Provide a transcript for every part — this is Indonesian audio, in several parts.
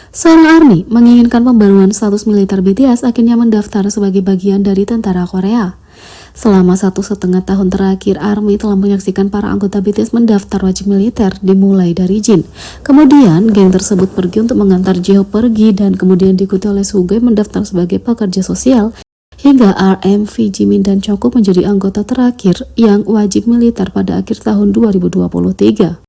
Seorang ARMY menginginkan pembaruan status militer BTS akhirnya mendaftar sebagai bagian dari tentara Korea. Selama 1,5 tahun terakhir, ARMY telah menyaksikan para anggota BTS mendaftar wajib militer dimulai dari Jin. Kemudian, geng tersebut pergi untuk mengantar Jeo pergi dan kemudian diikuti oleh Suga mendaftar sebagai pekerja sosial. Hingga RM, V, Jimin, dan Jungkook menjadi anggota terakhir yang wajib militer pada akhir tahun 2023.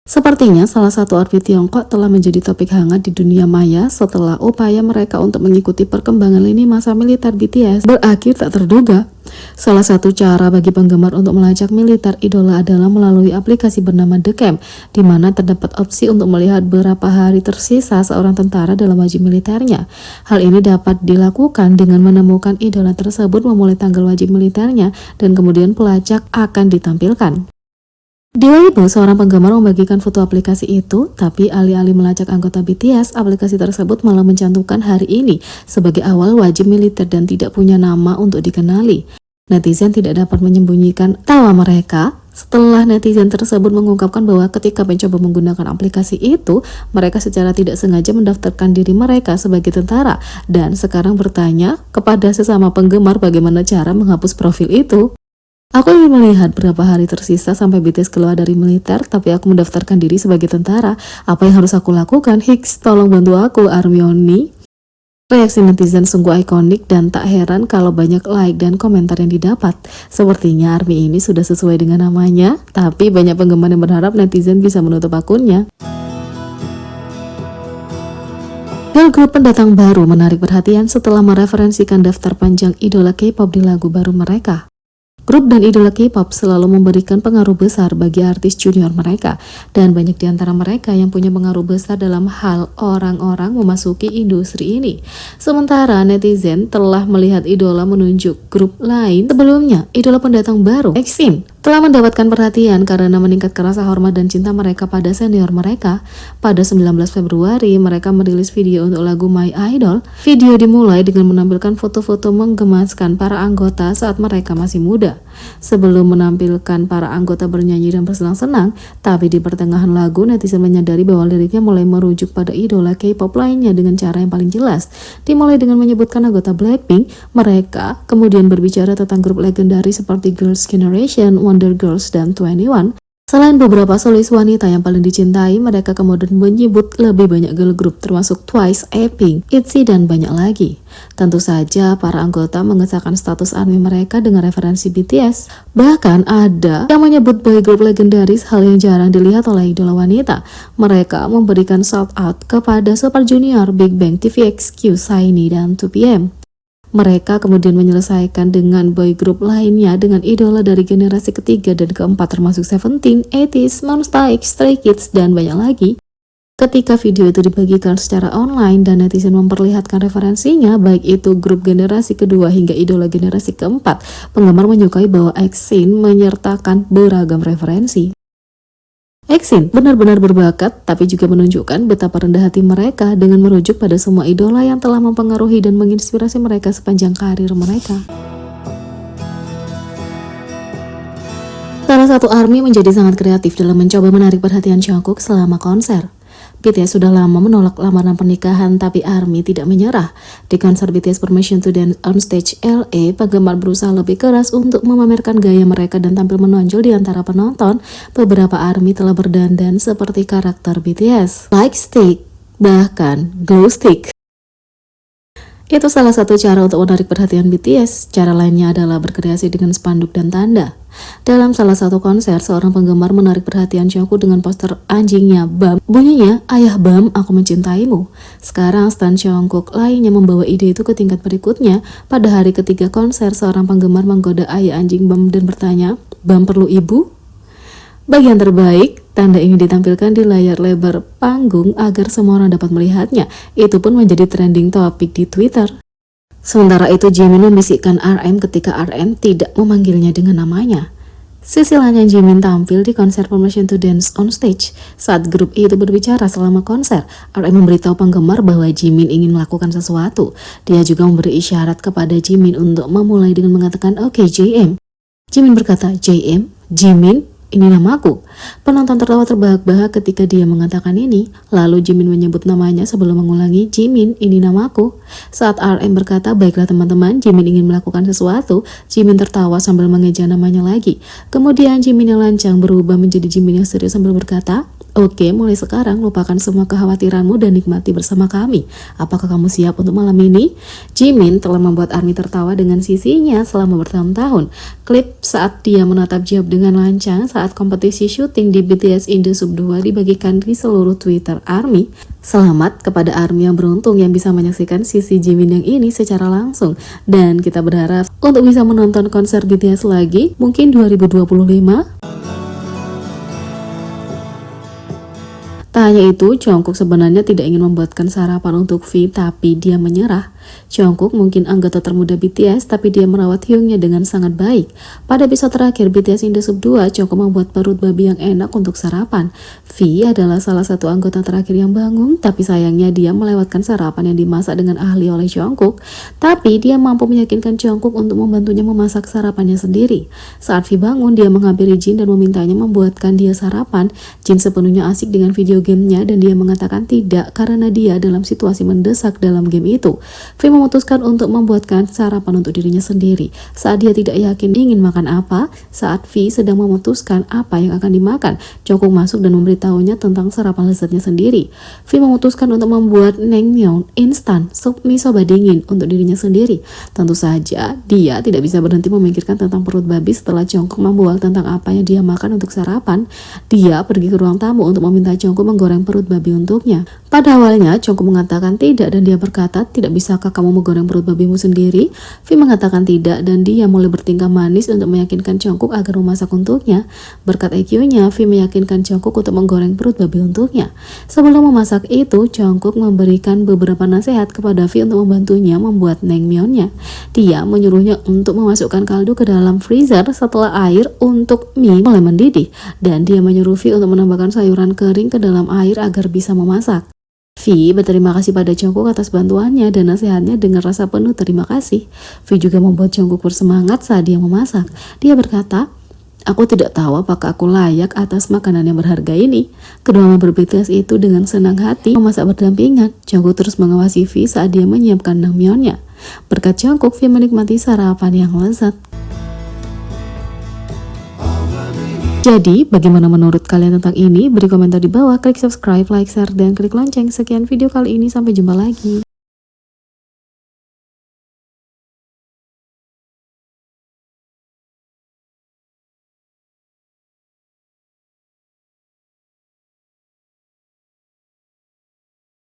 Sepertinya salah satu ARMY Tiongkok telah menjadi topik hangat di dunia maya setelah upaya mereka untuk mengikuti perkembangan lini masa militer BTS berakhir tak terduga. Salah satu cara bagi penggemar untuk melacak militer idola adalah melalui aplikasi bernama The Camp, di mana terdapat opsi untuk melihat berapa hari tersisa seorang tentara dalam wajib militernya. Hal ini dapat dilakukan dengan menemukan idola tersebut memulai tanggal wajib militernya dan kemudian pelacak akan ditampilkan. Di Weibo, seorang penggemar membagikan foto aplikasi itu, tapi alih-alih melacak anggota BTS, aplikasi tersebut malah mencantumkan hari ini sebagai awal wajib militer dan tidak punya nama untuk dikenali. Netizen tidak dapat menyembunyikan tawa mereka setelah netizen tersebut mengungkapkan bahwa ketika mencoba menggunakan aplikasi itu, mereka secara tidak sengaja mendaftarkan diri mereka sebagai tentara dan sekarang bertanya kepada sesama penggemar bagaimana cara menghapus profil itu. Aku ingin melihat berapa hari tersisa sampai BTS keluar dari militer, tapi aku mendaftarkan diri sebagai tentara. Apa yang harus aku lakukan? Hicks, tolong bantu aku, Armioni. Reaksi netizen sungguh ikonik dan tak heran kalau banyak like dan komentar yang didapat. Sepertinya ARMY ini sudah sesuai dengan namanya, tapi banyak penggemar yang berharap netizen bisa menutup akunnya. Girl group pendatang baru menarik perhatian setelah mereferensikan daftar panjang idola K-pop di lagu baru mereka. Grup dan idola K-pop selalu memberikan pengaruh besar bagi artis junior mereka, dan banyak di antara mereka yang punya pengaruh besar dalam hal orang-orang memasuki industri ini. Sementara netizen telah melihat idola menunjuk grup lain sebelumnya. Idola pendatang baru, EXIN, telah mendapatkan perhatian karena meningkatkan rasa hormat dan cinta mereka pada senior mereka. Pada 19 Februari, mereka merilis video untuk lagu My Idol. Video dimulai dengan menampilkan foto-foto menggemaskan para anggota saat mereka masih muda. Sebelum menampilkan para anggota bernyanyi dan bersenang-senang, tapi di pertengahan lagu netizen menyadari bahwa liriknya mulai merujuk pada idola K-pop lainnya dengan cara yang paling jelas. Dimulai dengan menyebutkan anggota Blackpink, mereka kemudian berbicara tentang grup legendaris seperti Girls' Generation, Wonder Girls, dan 2NE1. Selain beberapa solis wanita yang paling dicintai, mereka kemudian menyebut lebih banyak girl group termasuk Twice, A-Pink, ITZY, dan banyak lagi. Tentu saja para anggota mengesahkan status ARMY mereka dengan referensi BTS. Bahkan ada yang menyebut boy group legendaris, hal yang jarang dilihat oleh idola wanita. Mereka memberikan shout out kepada Super Junior, Big Bang, TVXQ, SHINee, dan 2PM. Mereka kemudian menyelesaikan dengan boy group lainnya dengan idola dari generasi ketiga dan keempat termasuk Seventeen, 80s, Monsta X, Stray Kids, dan banyak lagi. Ketika video itu dibagikan secara online dan netizen memperlihatkan referensinya, baik itu grup generasi kedua hingga idola generasi keempat, penggemar menyukai bahwa EXIN menyertakan beragam referensi. EXIN benar-benar berbakat, tapi juga menunjukkan betapa rendah hati mereka dengan merujuk pada semua idola yang telah mempengaruhi dan menginspirasi mereka sepanjang karir mereka. Salah satu ARMY menjadi sangat kreatif dalam mencoba menarik perhatian Jungkook selama konser. BTS sudah lama menolak lamaran pernikahan, tapi ARMY tidak menyerah. Di konser BTS Permission to Dance on Stage LA, penggemar berusaha lebih keras untuk memamerkan gaya mereka dan tampil menonjol di antara penonton. Beberapa ARMY telah berdandan seperti karakter BTS, Light Stick, bahkan Glow Stick. Itu salah satu cara untuk menarik perhatian BTS. Cara lainnya adalah berkreasi dengan spanduk dan tanda. Dalam salah satu konser, seorang penggemar menarik perhatian Jungkook dengan poster anjingnya Bam. Bunyinya, "Ayah Bam, aku mencintaimu." Sekarang stan Jungkook lainnya membawa ide itu ke tingkat berikutnya. Pada hari ketiga konser, seorang penggemar menggoda ayah anjing Bam dan bertanya, "Bam perlu ibu?" Bagian terbaik, tanda ini ditampilkan di layar lebar panggung agar semua orang dapat melihatnya. Itu pun menjadi trending topik di Twitter. Sementara itu, Jimin membisikkan RM ketika RM tidak memanggilnya dengan namanya. Sisi lainnya, Jimin tampil di konser Permission to Dance on Stage. Saat grup itu berbicara selama konser, RM memberitahu penggemar bahwa Jimin ingin melakukan sesuatu. Dia juga memberi isyarat kepada Jimin untuk memulai dengan mengatakan, "Oke, JM." Jimin berkata, "JM? Jimin? ini namaku. Penonton tertawa terbahak-bahak ketika dia mengatakan ini. Lalu Jimin menyebut namanya sebelum mengulangi, Jimin, ini namaku. Saat RM berkata, baiklah teman-teman, Jimin ingin melakukan sesuatu, Jimin tertawa sambil mengeja namanya lagi. Kemudian Jimin yang lancang berubah menjadi Jimin yang serius sambil berkata, oke, mulai sekarang lupakan semua kekhawatiranmu dan nikmati bersama kami. Apakah kamu siap untuk malam ini? Jimin telah membuat ARMY tertawa dengan sisinya selama bertahun-tahun. Klip saat dia menatap Jeop dengan lancang saat kompetisi syuting di BTS In The Sub 2 dibagikan di seluruh Twitter ARMY. Selamat kepada ARMY yang beruntung yang bisa menyaksikan sisi Jimin yang ini secara langsung. Dan kita berharap untuk bisa menonton konser BTS lagi, mungkin 2025. Tak hanya itu, Jungkook sebenarnya tidak ingin membuatkan sarapan untuk V, tapi dia menyerah. Jungkook mungkin anggota termuda BTS, tapi dia merawat Hyungnya dengan sangat baik. Pada episode terakhir BTS In The Sub 2, Jungkook membuat perut babi yang enak untuk sarapan. V adalah salah satu anggota terakhir yang bangun, tapi sayangnya dia melewatkan sarapan yang dimasak dengan ahli oleh Jungkook. Tapi dia mampu meyakinkan Jungkook untuk membantunya memasak sarapannya sendiri. Saat V bangun, dia menghampiri Jin dan memintanya membuatkan dia sarapan. Jin sepenuhnya asik dengan video gamenya dan dia mengatakan tidak karena dia dalam situasi mendesak dalam game itu. V memutuskan untuk membuatkan sarapan untuk dirinya sendiri. Saat dia tidak yakin ingin makan apa, saat V sedang memutuskan apa yang akan dimakan, Jungkook masuk dan memberitahunya tentang sarapan lezatnya sendiri. V memutuskan untuk membuat naengmyeon instan, sup mie soba dingin untuk dirinya sendiri. Tentu saja, dia tidak bisa berhenti memikirkan tentang perut babi setelah Jungkook membual tentang apa yang dia makan untuk sarapan. Dia pergi ke ruang tamu untuk meminta Jungkook menggoreng perut babi untuknya. Pada awalnya, Jungkook mengatakan tidak dan dia berkata, tidak bisakah kamu menggoreng perut babimu sendiri? V mengatakan tidak dan dia mulai bertingkah manis untuk meyakinkan Jungkook agar memasak untuknya. Berkat IQ-nya, V meyakinkan Jungkook untuk menggoreng perut babi untuknya. Sebelum memasak itu, Jungkook memberikan beberapa nasihat kepada V untuk membantunya membuat naengmyeonnya. Dia menyuruhnya untuk memasukkan kaldu ke dalam freezer setelah air untuk mie mulai mendidih, dan dia menyuruh V untuk menambahkan sayuran kering ke dalam air agar bisa memasak. V berterima kasih pada Jungkook atas bantuannya dan nasihatnya dengan rasa penuh terima kasih. V juga membuat Jungkook bersemangat saat dia memasak. Dia berkata, aku tidak tahu apakah aku layak atas makanan yang berharga ini. Kedua member BTS itu dengan senang hati memasak berdampingan. Jungkook terus mengawasi V saat dia menyiapkan naengmyeonnya. Berkat Jungkook, V menikmati sarapan yang lezat. Jadi, bagaimana menurut kalian tentang ini? Beri komentar di bawah, klik subscribe, like, share, dan klik lonceng. Sekian video kali ini, sampai jumpa lagi.